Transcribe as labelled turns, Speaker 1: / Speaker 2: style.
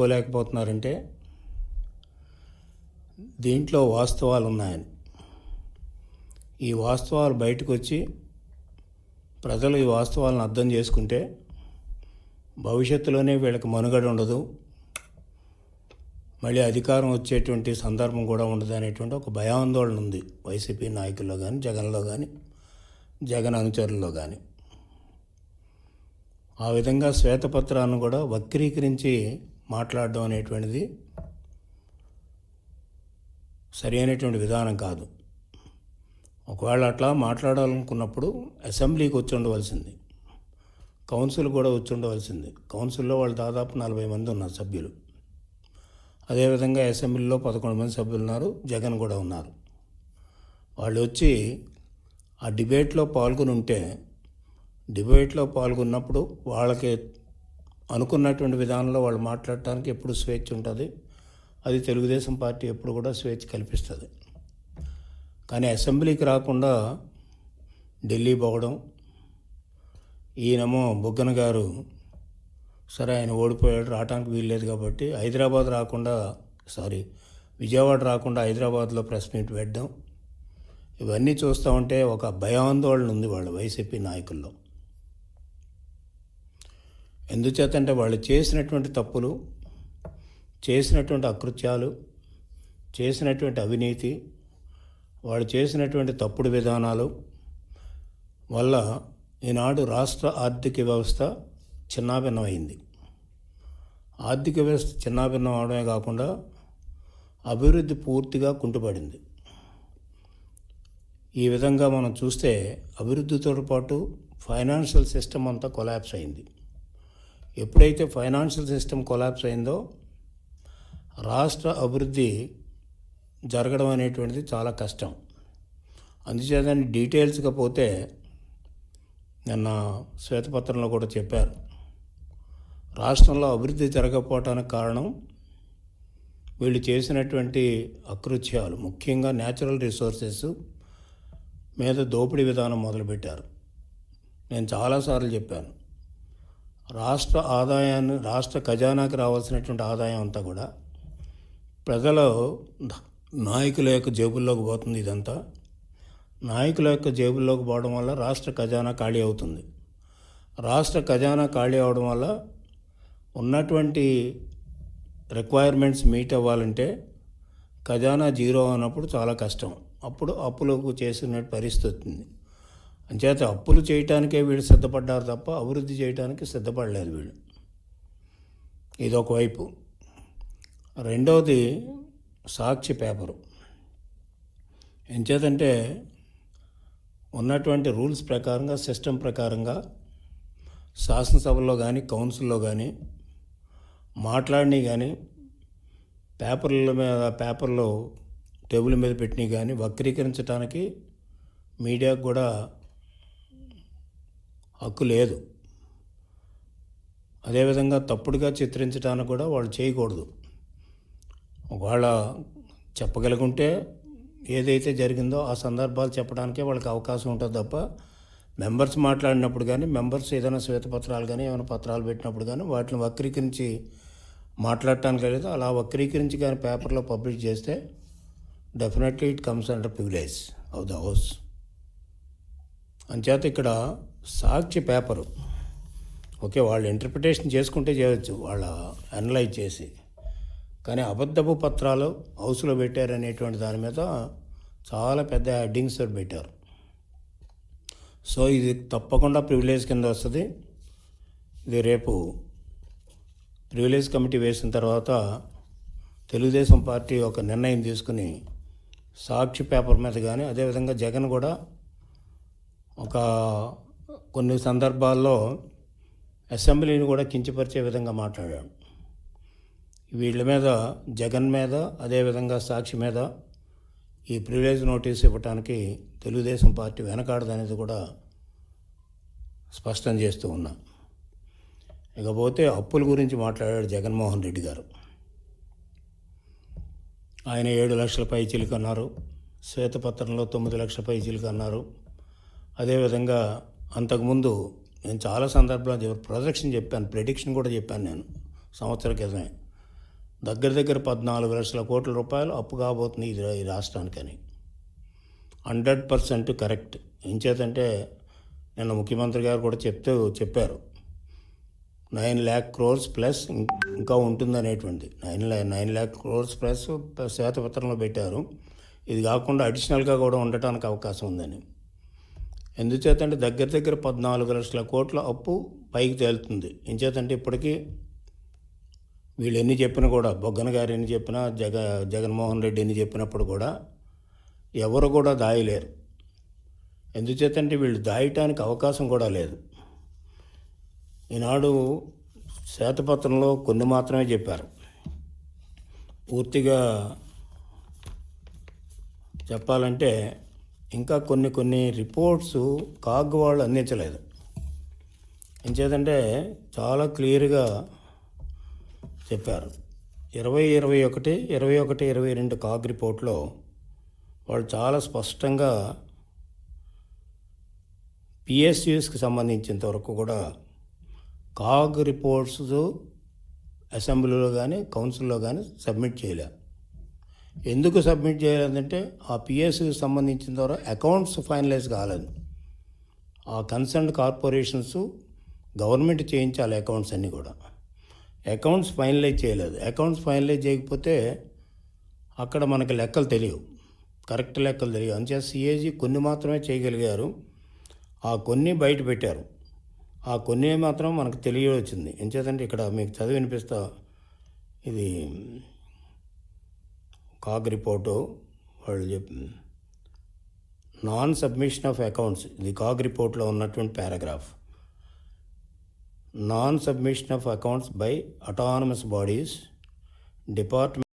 Speaker 1: పోలేకపోతున్నారంటే దీంట్లో వాస్తవాలు ఉన్నాయని. ఈ వాస్తవాలు బయటకు వచ్చి ప్రజలు ఈ వాస్తవాలను అర్థం చేసుకుంటే భవిష్యత్తులోనే వీళ్ళకి మనుగడ ఉండదు, మళ్ళీ అధికారం వచ్చేటువంటి సందర్భం కూడా ఉండదు అనేటువంటి ఒక భయాందోళన ఉంది వైసీపీ నాయకుల్లో కానీ, జగన్లో కానీ, జగన్ అనుచరుల్లో కానీ. ఆ విధంగా శ్వేతపత్రాన్ని కూడా వక్రీకరించి మాట్లాడడం అనేటువంటిది సరి అయినటువంటి విధానం కాదు. ఒకవేళ అట్లా మాట్లాడాలనుకున్నప్పుడు అసెంబ్లీకి వచ్చి ఉండవలసింది, కౌన్సిల్ కూడా వచ్చి ఉండవలసింది. కౌన్సిల్లో వాళ్ళు దాదాపు 40 మంది ఉన్నారు సభ్యులు. అదేవిధంగా అసెంబ్లీలో 11 మంది సభ్యులు ఉన్నారు, జగన్ కూడా ఉన్నారు. వాళ్ళు వచ్చి ఆ డిబేట్లో పాల్గొని ఉంటే, డిబేట్లో పాల్గొన్నప్పుడు వాళ్ళకి అనుకున్నటువంటి విధానంలో వాళ్ళు మాట్లాడటానికి ఎప్పుడు స్వేచ్ఛ ఉంటుంది. అది తెలుగుదేశం పార్టీ ఎప్పుడు కూడా స్వేచ్ఛ కల్పిస్తుంది. కానీ అసెంబ్లీకి రాకుండా ఢిల్లీ పోవడం, ఈయనేమో బుగ్గన గారు సరే ఆయన ఓడిపోయాడు, రావడానికి వీల్లేదు కాబట్టి విజయవాడ రాకుండా హైదరాబాద్లో ప్రెస్ మీట్ పెట్టడం, ఇవన్నీ చూస్తూ ఉంటే ఒక భయాందోళన ఉంది వాళ్ళ వైసీపీ నాయకుల్లో. ఎందుచేతంటే వాళ్ళు చేసినటువంటి తప్పులు, చేసినటువంటి అకృత్యాలు, చేసినటువంటి అవినీతి, వాళ్ళు చేసినటువంటి తప్పుడు విధానాలు వల్ల ఈనాడు రాష్ట్ర ఆర్థిక వ్యవస్థ చిన్నాభిన్నమైంది. ఆర్థిక వ్యవస్థ చిన్నాభిన్నం అవడమే కాకుండా అభివృద్ధి పూర్తిగా కుంటుపడింది. ఈ విధంగా మనం చూస్తే అభివృద్ధితో పాటు ఫైనాన్షియల్ సిస్టమ్ అంతా కొలాప్స్ అయింది. ఎప్పుడైతే ఫైనాన్షియల్ సిస్టమ్ కొలాప్స్ అయిందో రాష్ట్ర అభివృద్ధి జరగడం అనేటువంటిది చాలా కష్టం. అందుచేత డీటెయిల్స్గా పోతే నిన్న శ్వేతపత్రంలో కూడా చెప్పారు, రాష్ట్రంలో అభివృద్ధి జరగకపోవటానికి కారణం వీళ్ళు చేసినటువంటి అకృత్యాలు, ముఖ్యంగా న్యాచురల్ రిసోర్సెస్ మీద దోపిడీ విధానం మొదలుపెట్టారు. నేను చాలాసార్లు చెప్పాను, రాష్ట్ర ఖజానాకి రావాల్సినటువంటి ఆదాయం అంతా కూడా ప్రజల నాయకుల యొక్క జేబుల్లోకి పోతుంది. ఇదంతా నాయకుల యొక్క జేబుల్లోకి పోవడం వల్ల రాష్ట్ర ఖజానా ఖాళీ అవుతుంది. రాష్ట్ర ఖజానా ఖాళీ అవడం వల్ల ఉన్నటువంటి రిక్వైర్మెంట్స్ మీట్ అవ్వాలంటే ఖజానా జీరో అన్నప్పుడు చాలా కష్టం. అప్పుడు అప్పులకు చేసిన పరిస్థితి వస్తుంది. అంచేత అప్పులు చేయటానికే వీళ్ళు సిద్ధపడ్డారు తప్ప అభివృద్ధి చేయడానికి సిద్ధపడలేదు వీళ్ళు. ఇది ఒకవైపు. రెండవది సాక్షి పేపరు. ఎంచేతంటే ఉన్నటువంటి రూల్స్ ప్రకారంగా, సిస్టమ్ ప్రకారంగా శాసనసభలో కానీ, కౌన్సిల్లో కానీ మాట్లాడినవి కానీ, పేపర్లో టేబుల్ మీద పెట్టినవి కానీ వక్రీకరించడానికి మీడియాకు కూడా హక్కు లేదు. అదేవిధంగా తప్పుడుగా చిత్రించడానికి కూడా వాళ్ళు చేయకూడదు. ఒకవేళ చెప్పగలుగుంటే ఏదైతే జరిగిందో ఆ సందర్భాలు చెప్పడానికే వాళ్ళకి అవకాశం ఉంటుంది తప్ప మెంబర్స్ మాట్లాడినప్పుడు కానీ, మెంబర్స్ ఏదైనా శ్వేతపత్రాలు కానీ ఏమైనా పత్రాలు పెట్టినప్పుడు కానీ వాటిని వక్రీకరించి మాట్లాడటానికి లేదు. అలా వక్రీకరించి కానీ పేపర్లో పబ్లిష్ చేస్తే definitely it comes under privilege of the house. అంచేత ఇక్కడ సాక్షి పేపరు ఓకే, వాళ్ళు ఇంటర్ప్రిటేషన్ చేసుకుంటే చేయవచ్చు, వాళ్ళ అనలైజ్ చేసి. కానీ అబద్ధపు పత్రాలు హౌస్లో పెట్టారనేటువంటి దాని మీద చాలా పెద్ద హెడ్డింగ్స్ పెట్టారు. సో ఇది తప్పకుండా ప్రివిలేజ్ కింద వస్తుంది. ఇది రేపు ప్రివిలేజ్ కమిటీ వేసిన తర్వాత తెలుగుదేశం పార్టీ ఒక నిర్ణయం తీసుకుని సాక్షి పేపర్ మీద కానీ, అదేవిధంగా జగన్ కూడా కొన్ని సందర్భాల్లో అసెంబ్లీని కూడా కించపరిచే విధంగా మాట్లాడాడు. వీళ్ళ మీద, జగన్ మీద, అదేవిధంగా సాక్షి మీద ఈ ప్రివిలేజ్ నోటీస్ ఇవ్వటానికి తెలుగుదేశం పార్టీ వెనకాడదనేది కూడా స్పష్టం చేస్తూ ఉన్నా. ఇకపోతే అప్పుల గురించి మాట్లాడాడు జగన్మోహన్ రెడ్డి గారు. ఆయన 7 లక్షల పైచిలుకు అన్నారు, శ్వేతపత్రంలో 9 లక్షల పైచిలుకు అన్నారు. అదేవిధంగా అంతకుముందు నేను చాలా సందర్భాలు ప్రిడిక్షన్ కూడా చెప్పాను నేను సంవత్సరాల క్రితమే. దగ్గర దగ్గర 14 లక్షల కోట్ల రూపాయలు అప్పు కాబోతుంది ఈ రాష్ట్రానికని. 100% కరెక్ట్. ఏం చేతంటే నిన్న ముఖ్యమంత్రి గారు కూడా చెప్పారు 9 lakh crores ప్లస్ ఇంకా ఉంటుందనేటువంటి 9 lakh crores ప్లస్ శ్వేతపత్రంలో పెట్టారు. ఇది కాకుండా అడిషనల్గా కూడా ఉండటానికి అవకాశం ఉందని. ఎందుచేతంటే దగ్గర దగ్గర 14 లక్షల కోట్ల అప్పు పైకి తేలుతుంది. ఎంచేతంటే ఇప్పటికీ వీళ్ళు ఎన్ని చెప్పినా కూడా, బొగ్గన గారు ఎన్ని చెప్పినా, జగన్మోహన్ రెడ్డి ఎన్ని చెప్పినప్పుడు కూడా ఎవరు కూడా దాయలేరు. ఎందుచేతంటే వీళ్ళు దాయటానికి అవకాశం కూడా లేదు. ఈనాడు శ్వేతపత్రంలో కొన్ని మాత్రమే చెప్పారు. పూర్తిగా చెప్పాలంటే ఇంకా కొన్ని రిపోర్ట్స్ కాగ్ వాళ్ళు అందించలేదు. ఎంచేతంటే చాలా క్లియర్గా చెప్పారు. 2021, 22 కాగ్ రిపోర్ట్లో వాళ్ళు చాలా స్పష్టంగా పిఎస్యూస్కి సంబంధించినంత వరకు కూడా కాగ్ రిపోర్ట్స్ అసెంబ్లీలో కానీ కౌన్సిల్లో కానీ సబ్మిట్ చేయలే. ఎందుకు సబ్మిట్ చేయలేదంటే ఆ పిఎస్యూకి సంబంధించిన ద్వారా అకౌంట్స్ ఫైనలైజ్ కాలేదు. ఆ కన్సర్న్ కార్పొరేషన్స్ గవర్నమెంట్ చేయించాలి అకౌంట్స్ అన్నీ కూడా. అకౌంట్స్ ఫైనలైజ్ చేయలేదు. అకౌంట్స్ ఫైనలైజ్ చేయకపోతే అక్కడ మనకి లెక్కలు తెలియవు, కరెక్ట్ లెక్కలు తెలియవు. అంచేత సిఏజీ కొన్ని మాత్రమే చేయగలిగారు. ఆ కొన్ని బయట పెట్టారు. ఆ కొన్ని మాత్రం మనకు తెలియవచ్చింది. ఎంచేతంటే ఇక్కడ మీకు చదివి వినిపిస్తా. ఇది కాగ్ రిపోర్టు వాళ్ళు నాన్ సబ్మిషన్ ఆఫ్ అకౌంట్స్, ఇది కాగ్ రిపోర్ట్లో ఉన్నటువంటి paragraph. Non submission of accounts by autonomous bodies, department